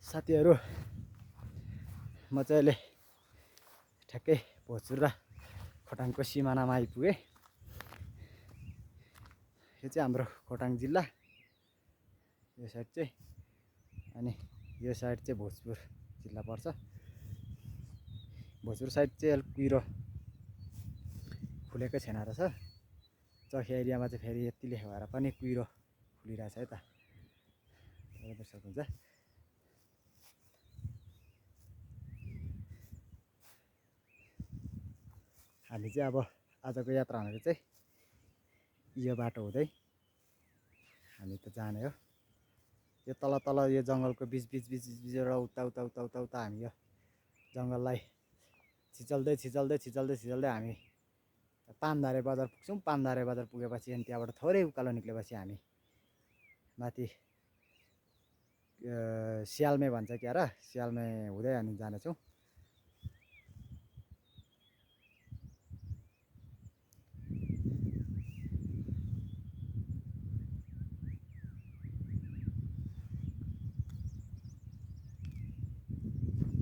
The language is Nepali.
साथीहरू म चाहिँ अहिले ठ्याक्कै भोजपुर र खोटाङको सिमानामा आइपुगेँ। यो चाहिँ हाम्रो खोटाङ जिल्ला, यो साइड चाहिँ, अनि यो साइड चाहिँ भोजपुर जिल्ला पर्छ। भोजपुर साइड चाहिँ अलिक कुहिरो फुलेकै छैन रहेछ। चौखिया एरियामा चाहिँ फेरि यतिले भएर पनि कुहिरो फुलिरहेछ है त, हेर्न सक्नुहुन्छ। हामी चाहिँ अब आजको यात्रा भनेको चाहिँ यो बाटो हुँदै हामी त जाने हो। यो तल तल यो जङ्गलको बिचबाट उता हामी यो जङ्गललाई छिचल्दै हामी पानधारे बजार पुग्छौँ। पानधारे बजार पुगेपछि अनि त्यहाँबाट थोरै उकालो निक्लेपछि हामी माथि स्यालमे भन्छ क्या र, स्यालमे हुँदै हामी जानेछौँ।